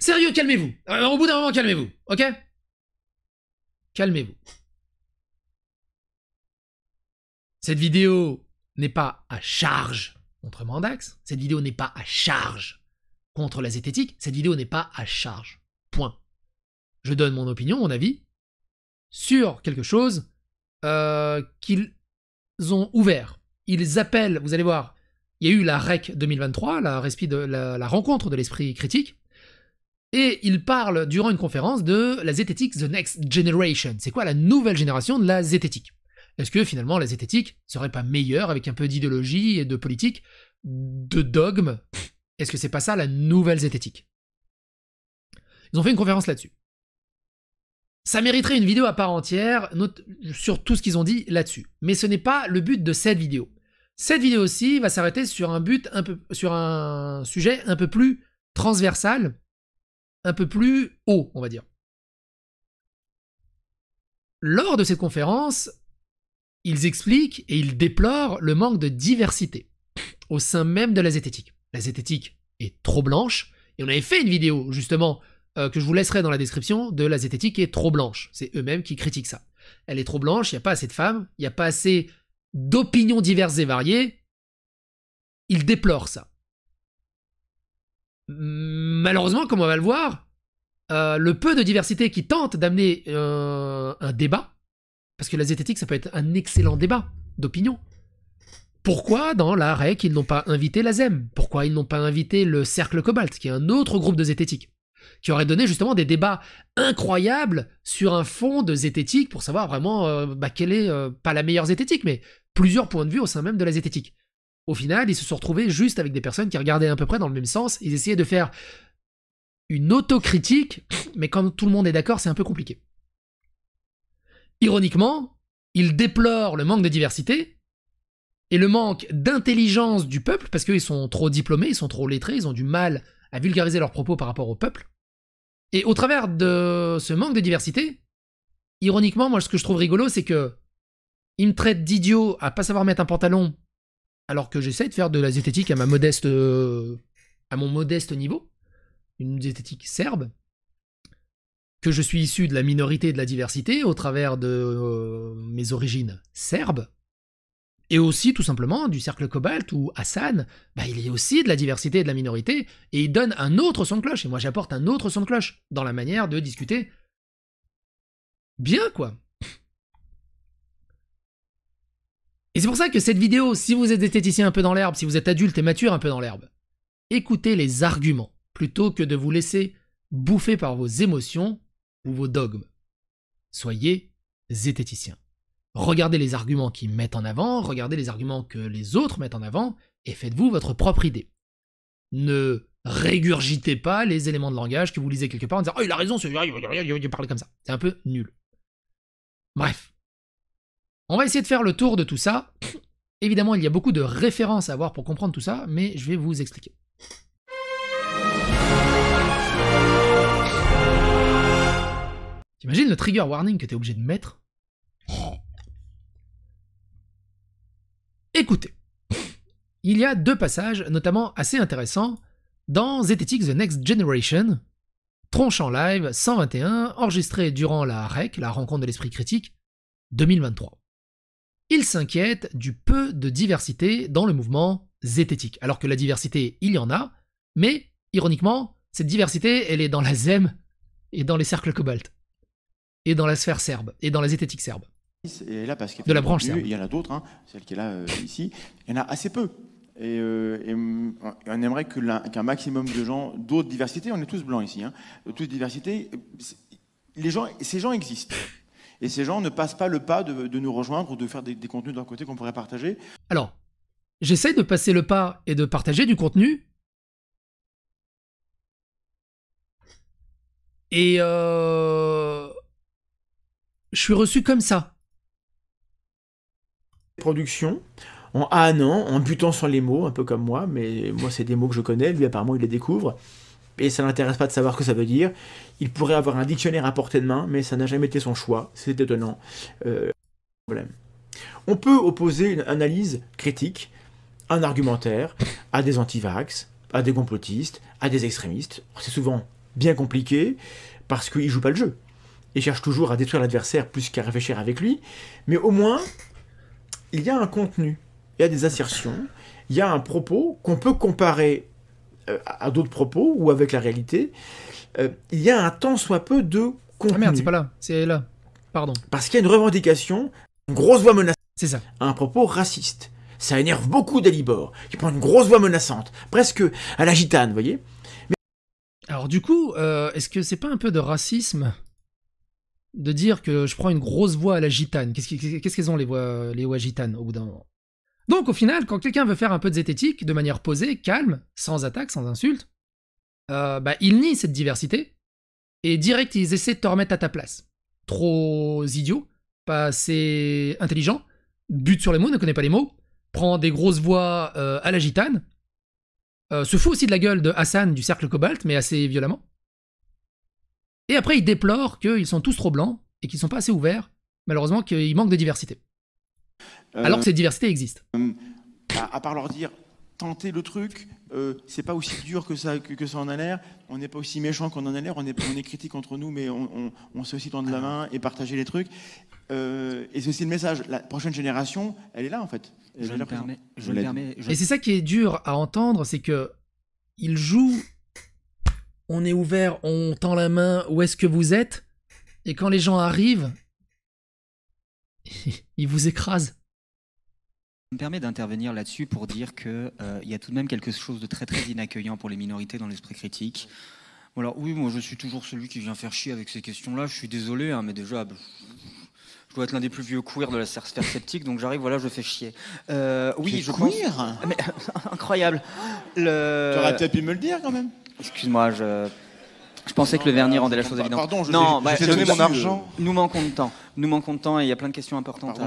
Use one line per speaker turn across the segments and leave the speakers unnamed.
Sérieux, calmez-vous. Au bout d'un moment, calmez-vous, ok? Calmez-vous. Cette vidéo n'est pas à charge contre Mandax. Cette vidéo n'est pas à charge contre la zététique. Cette vidéo n'est pas à charge. Point. Je donne mon opinion, mon avis, sur quelque chose qu'ils ont ouvert. Ils appellent, vous allez voir, il y a eu la REC 2023, la rencontre de l'esprit critique, et ils parlent durant une conférence de la zététique The Next Generation. C'est quoi la nouvelle génération de la zététique? Est-ce que finalement la zététique serait pas meilleure avec un peu d'idéologie et de politique, de dogme? Est-ce que c'est pas ça la nouvelle zététique? Ils ont fait une conférence là-dessus. Ça mériterait une vidéo à part entière sur tout ce qu'ils ont dit là-dessus. Mais ce n'est pas le but de cette vidéo. Cette vidéo-ci va s'arrêter sur un sujet un peu plus transversal, un peu plus haut, on va dire. Lors de cette conférence, ils expliquent et ils déplorent le manque de diversité au sein même de la zététique. La zététique est trop blanche, et on avait fait une vidéo, justement, que je vous laisserai dans la description, de la zététique est trop blanche. C'est eux-mêmes qui critiquent ça. Elle est trop blanche, il n'y a pas assez de femmes, il n'y a pas assez d'opinions diverses et variées. Ils déplorent ça. Malheureusement, comme on va le voir, le peu de diversité qui tente d'amener un débat, parce que la zététique, ça peut être un excellent débat d'opinion. Pourquoi dans la REC, ils n'ont pas invité la ZEM? Pourquoi ils n'ont pas invité le Cercle Cobalt, qui est un autre groupe de zététique, qui aurait donné justement des débats incroyables sur un fond de zététique pour savoir vraiment quelle est, pas la meilleure zététique, mais plusieurs points de vue au sein même de la zététique. Au final, ils se sont retrouvés juste avec des personnes qui regardaient à peu près dans le même sens, ils essayaient de faire une autocritique, mais comme tout le monde est d'accord, c'est un peu compliqué. Ironiquement, ils déplorent le manque de diversité et le manque d'intelligence du peuple, parce qu'ils sont trop diplômés, ils sont trop lettrés, ils ont du mal à vulgariser leurs propos par rapport au peuple. Et au travers de ce manque de diversité, ironiquement, moi ce que je trouve rigolo, c'est que ils me traitent d'idiot à pas savoir mettre un pantalon, alors que j'essaie de faire de la zététique à mon modeste niveau, une zététique serbe, que je suis issu de la minorité et de la diversité au travers de mes origines serbes, et aussi tout simplement du Cercle Cobalt où Hassan, il est aussi de la diversité et de la minorité, et il donne un autre son de cloche, et moi j'apporte un autre son de cloche dans la manière de discuter. Bien quoi. Et c'est pour ça que cette vidéo, si vous êtes zététicien un peu dans l'herbe, si vous êtes adulte et mature un peu dans l'herbe, écoutez les arguments, plutôt que de vous laisser bouffer par vos émotions ou vos dogmes. Soyez zététicien. Regardez les arguments qu'ils mettent en avant, regardez les arguments que les autres mettent en avant, et faites-vous votre propre idée. Ne régurgitez pas les éléments de langage que vous lisez quelque part en disant « Oh, il a raison, il parle comme ça ». C'est un peu nul. Bref. On va essayer de faire le tour de tout ça. Évidemment, il y a beaucoup de références à avoir pour comprendre tout ça, mais je vais vous expliquer. T'imagines le trigger warning que t'es obligé de mettre? Écoutez, il y a deux passages, notamment assez intéressants, dans Zététique The Next Generation, tronche en live 121, enregistré durant la REC, la rencontre de l'esprit critique, 2023. Il s'inquiète du peu de diversité dans le mouvement zététique, alors que la diversité, il y en a, mais, ironiquement, cette diversité, elle est dans la ZEM et dans les cercles Cobalt, et dans la sphère serbe, et dans la zététique serbe.
Et là, parce
de la branche serbe.
Il y en a d'autres, celle qui est là ici, il y en a assez peu. Et on aimerait qu'un maximum de gens, d'autres diversités, on est tous blancs ici, toutes diversités, ces gens existent. Et ces gens ne passent pas le pas de nous rejoindre ou de faire des contenus d'un côté qu'on pourrait partager.
Alors, j'essaie de passer le pas et de partager du contenu. Et je suis reçu comme ça.
Production, en ânant, en butant sur les mots, un peu comme moi, mais moi c'est des mots que je connais, lui apparemment il les découvre, et ça l'intéresse pas de savoir ce que ça veut dire. Il pourrait avoir un dictionnaire à portée de main, mais ça n'a jamais été son choix, c'est étonnant. Problème. On peut opposer une analyse critique, un argumentaire, à des antivax, à des complotistes, à des extrémistes. C'est souvent bien compliqué, parce qu'il joue pas le jeu. Il cherche toujours à détruire l'adversaire plus qu'à réfléchir avec lui, mais au moins, il y a un contenu, il y a des assertions, il y a un propos qu'on peut comparer à d'autres propos ou avec la réalité. Il y a un tant soit peu de contenu.
Ah merde, c'est pas là, c'est là. Pardon.
Parce qu'il y a une revendication, une grosse voix menaçante,
C'est ça.
un propos raciste. Ça énerve beaucoup Dalibor, qui prend une grosse voix menaçante, presque à la gitane, vous voyez.
Alors du coup, est-ce que c'est pas un peu de racisme de dire que je prends une grosse voix à la gitane? Qu'est-ce qu'elles ont les voix gitanes au bout d'un moment? Donc au final, quand quelqu'un veut faire un peu de zététique, de manière posée, calme, sans attaque, sans insulte, il nie cette diversité, et direct ils essaient de te remettre à ta place. Trop idiot, pas assez intelligent, bute sur les mots, ne connaît pas les mots, prend des grosses voix à la gitane, se fout aussi de la gueule de Hassan du Cercle Cobalt, mais assez violemment. Et après, il déplore qu'ils sont tous trop blancs et qu'ils sont pas assez ouverts, malheureusement qu'il manque de diversité. Alors que cette diversité existe.
À part leur dire, tentez le truc, c'est pas aussi dur que ça en a l'air, on n'est pas aussi méchant qu'on en a l'air, on est critique entre nous, mais on sait aussi tendre la main et partager les trucs. Et c'est aussi le message, la prochaine génération, elle est là en fait.
Je me permets.
Et c'est ça qui est dur à entendre, c'est que il joue, on est ouvert, on tend la main, où est-ce que vous êtes? Et quand les gens arrivent, ils vous écrasent.
Je me permets d'intervenir là-dessus pour dire qu'il y a tout de même quelque chose de très très inaccueillant pour les minorités dans l'esprit critique. Bon, alors oui, moi je suis toujours celui qui vient faire chier avec ces questions-là, je suis désolé, hein, mais déjà... Je dois être l'un des plus vieux queers de la sphère sceptique, donc j'arrive, voilà, je fais chier. Oui, je pense... Mais, incroyable.
Tu aurais peut-être pu me le dire quand même.
Excuse-moi, je pensais que le vernis rendait la chose évidente.
Pardon, je
t'ai
donné mon argent.
Nous manquons de temps. Nous manquons de temps et il y a plein de questions importantes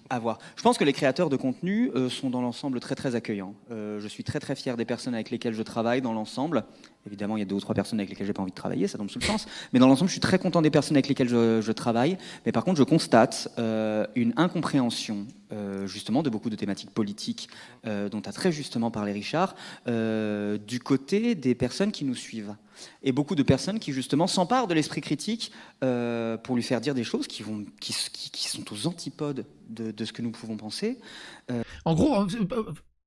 à voir. Je pense que les créateurs de contenu sont dans l'ensemble très très accueillants. Je suis très très fier des personnes avec lesquelles je travaille dans l'ensemble. Évidemment, il y a 2 ou 3 personnes avec lesquelles j'ai pas envie de travailler, ça tombe sous le sens. Mais dans l'ensemble, je suis très content des personnes avec lesquelles je travaille. Mais par contre, je constate une incompréhension justement de beaucoup de thématiques politiques dont a très justement parlé Richard, du côté des personnes qui nous suivent. Et beaucoup de personnes qui justement s'emparent de l'esprit critique pour lui faire dire des choses qui sont aux antipodes de ce que nous pouvons penser.
En gros,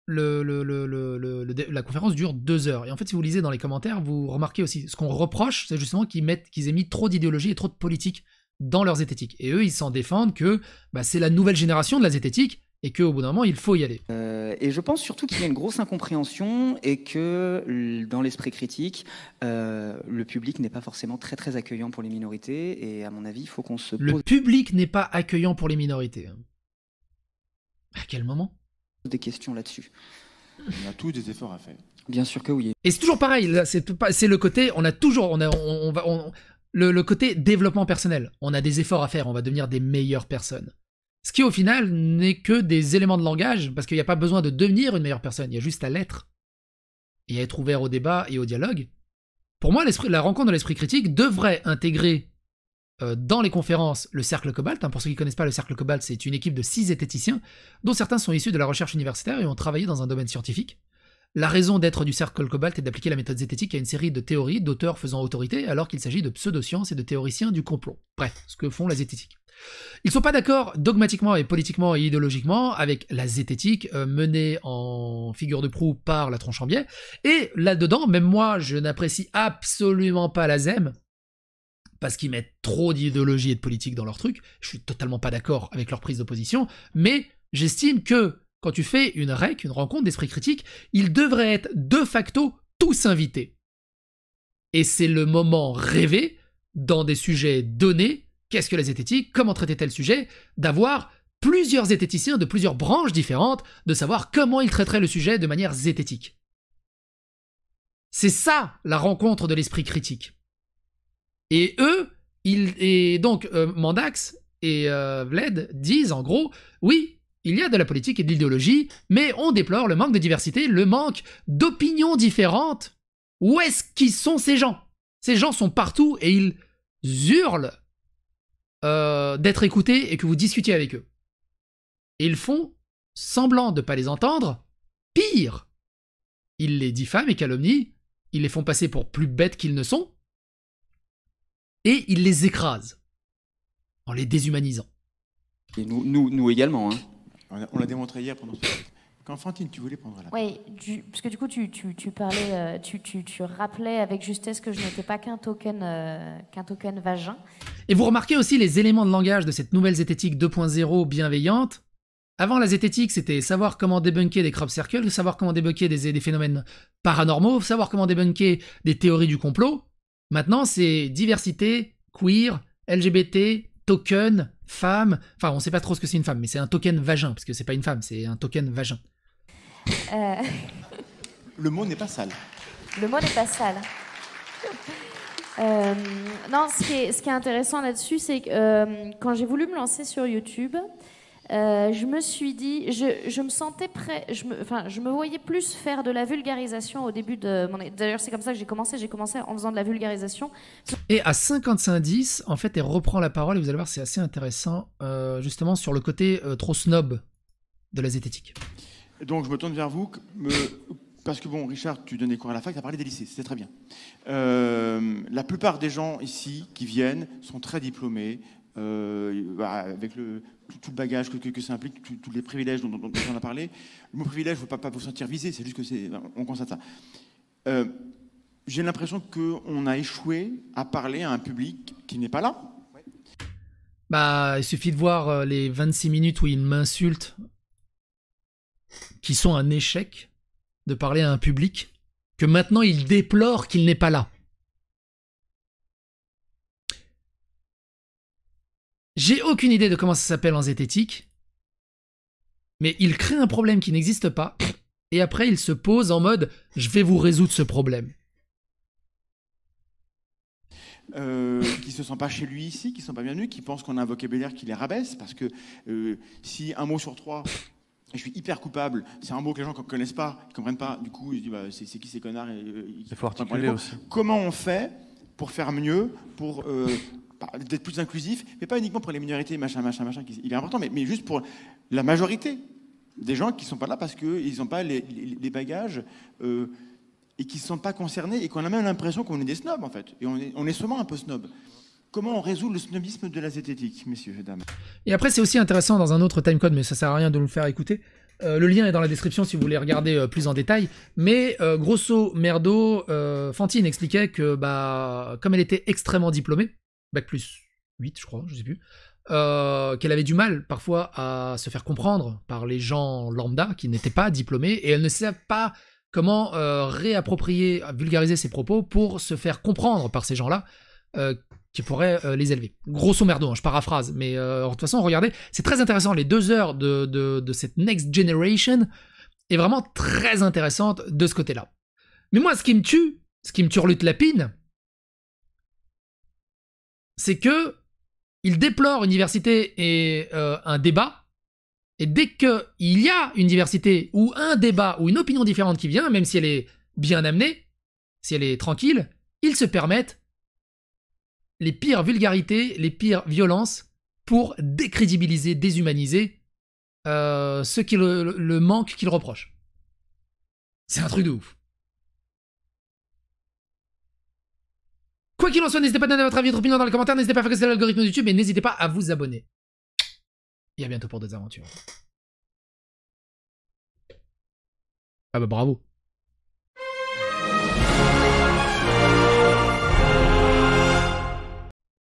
la conférence dure 2 heures. Et en fait, si vous lisez dans les commentaires, vous remarquez aussi, ce qu'on reproche, c'est justement qu'ils aient mis trop d'idéologie et trop de politique dans leur zététique. Et eux, ils s'en défendent que c'est la nouvelle génération de la zététique et qu'au bout d'un moment, il faut y aller.
Et je pense surtout qu'il y a une grosse incompréhension et que dans l'esprit critique, le public n'est pas forcément très très accueillant pour les minorités. Et à mon avis, il faut qu'on se pose...
Le public n'est pas accueillant pour les minorités. À quel moment ?
Des questions là-dessus.
On a tous des efforts à faire.
Bien sûr que oui.
Et c'est toujours pareil, là, c'est le côté, le côté développement personnel. On a des efforts à faire, on va devenir des meilleures personnes. Ce qui au final n'est que des éléments de langage, parce qu'il n'y a pas besoin de devenir une meilleure personne, il y a juste à l'être. Et à être ouvert au débat et au dialogue. Pour moi, la rencontre de l'esprit critique devrait intégrer dans les conférences le Cercle Cobalt. Pour ceux qui ne connaissent pas le Cercle Cobalt, c'est une équipe de 6 zététiciens, dont certains sont issus de la recherche universitaire et ont travaillé dans un domaine scientifique. La raison d'être du Cercle Cobalt est d'appliquer la méthode zététique à une série de théories d'auteurs faisant autorité, alors qu'il s'agit de pseudosciences et de théoriciens du complot. Bref, ce que font la zététique. Ils ne sont pas d'accord dogmatiquement et politiquement et idéologiquement avec la zététique menée en figure de proue par la tronche en biais. Et là-dedans, même moi, je n'apprécie absolument pas la ZEM, parce qu'ils mettent trop d'idéologie et de politique dans leur truc. Je suis totalement pas d'accord avec leur prise de position, mais j'estime que quand tu fais une REC, une rencontre d'esprit critique, ils devraient être de facto tous invités. Et c'est le moment rêvé, dans des sujets donnés, qu'est-ce que la zététique, comment traiter tel sujet, d'avoir plusieurs zététiciens de plusieurs branches différentes, de savoir comment ils traiteraient le sujet de manière zététique. C'est ça la rencontre de l'esprit critique. Et eux, donc Mandax et Vled disent en gros, oui, il y a de la politique et de l'idéologie, mais on déplore le manque de diversité, le manque d'opinions différentes. Où est-ce qu'ils sont ces gens? Ces gens sont partout et ils hurlent d'être écoutés et que vous discutiez avec eux. Et ils font semblant de ne pas les entendre. Pire, ils les diffament et calomnient, ils les font passer pour plus bêtes qu'ils ne sont, et il les écrase en les déshumanisant.
Et nous également. Hein.
On l'a démontré hier pendant ce... Quand Fantine, tu voulais prendre la parole.
Oui, parce que du coup, tu parlais, tu rappelais avec justesse que je n'étais pas qu'un token vagin.
Et vous remarquez aussi les éléments de langage de cette nouvelle zététique 2.0 bienveillante. Avant, la zététique, c'était savoir comment débunker des crop circles, savoir comment débunker des phénomènes paranormaux, savoir comment débunker des théories du complot. Maintenant, c'est diversité, queer, LGBT, token, femme. Enfin, on sait pas trop ce que c'est une femme, mais c'est un token vagin, parce que c'est pas une femme, c'est un token vagin.
Le mot n'est pas sale.
Le mot n'est pas sale. Non, ce qui est intéressant là-dessus, c'est que quand j'ai voulu me lancer sur YouTube, je me suis dit, je me sentais prêt, je me voyais plus faire de la vulgarisation au début de mon... D'ailleurs, c'est comme ça que j'ai commencé en faisant de la vulgarisation.
Et à 55-10, en fait, elle reprend la parole, et vous allez voir, c'est assez intéressant, justement, sur le côté trop snob de la zététique.
Donc, je me tourne vers vous, parce que, bon, Richard, tu donnais cours à la fac, tu as parlé des lycées, c'était très bien. La plupart des gens ici qui viennent sont très diplômés, avec tout le bagage que ça implique, tous les privilèges dont on a parlé. Le mot privilège, il ne faut pas vous sentir visé, c'est juste que on constate ça. J'ai l'impression qu'on a échoué à parler à un public qui n'est pas là.
Bah, il suffit de voir les 26 minutes où il m'insulte, qui sont un échec, de parler à un public, que maintenant il déplore qu'il n'est pas là. J'ai aucune idée de comment ça s'appelle en zététique, mais il crée un problème qui n'existe pas, et après il se pose en mode « je vais vous résoudre ce problème ».
Qui se sent pas chez lui ici, qui sont pas bienvenus, qui pensent qu'on a un vocabulaire qui les rabaisse, parce que si un mot sur 3, je suis hyper coupable, c'est un mot que les gens ne connaissent pas, ils comprennent pas, du coup ils disent bah, c'est qui ces connards,
il faut articuler aussi.
Comment on fait pour faire mieux, pour d'être plus inclusif, mais pas uniquement pour les minorités, machin, il est important, mais juste pour la majorité des gens qui ne sont pas là parce qu'ils n'ont pas les bagages et qui ne sont pas concernés et qu'on a même l'impression qu'on est des snobs, en fait. Et on est souvent un peu snob. Comment on résout le snobisme de la zététique, messieurs et dames?
Et après, c'est aussi intéressant dans un autre timecode, mais ça sert à rien de nous le faire écouter. Le lien est dans la description si vous voulez regarder plus en détail. Mais grosso merdo, Fantine expliquait que comme elle était extrêmement diplômée, Bac plus 8, je crois, je sais plus, qu'elle avait du mal parfois à se faire comprendre par les gens lambda qui n'étaient pas diplômés, et elle ne savait pas comment réapproprier, vulgariser ses propos pour se faire comprendre par ces gens-là qui pourraient les élever. Grosso merdo, je paraphrase, mais de toute façon, regardez, c'est très intéressant, les 2 heures de cette Next Generation est vraiment très intéressante de ce côté-là. Mais moi, ce qui me turlute la pine, c'est que il déplore une diversité et un débat, et dès qu'il y a une diversité ou un débat ou une opinion différente qui vient, même si elle est bien amenée, si elle est tranquille, ils se permettent les pires vulgarités, les pires violences pour décrédibiliser, déshumaniser ceux qui le manque qu'ils reprochent. C'est un truc de ouf. Quoi qu'il en soit, n'hésitez pas à donner votre avis, votre opinion dans les commentaires, n'hésitez pas à faire casser l'algorithme de YouTube et n'hésitez pas à vous abonner. Et à bientôt pour d'autres aventures. Ah bah bravo.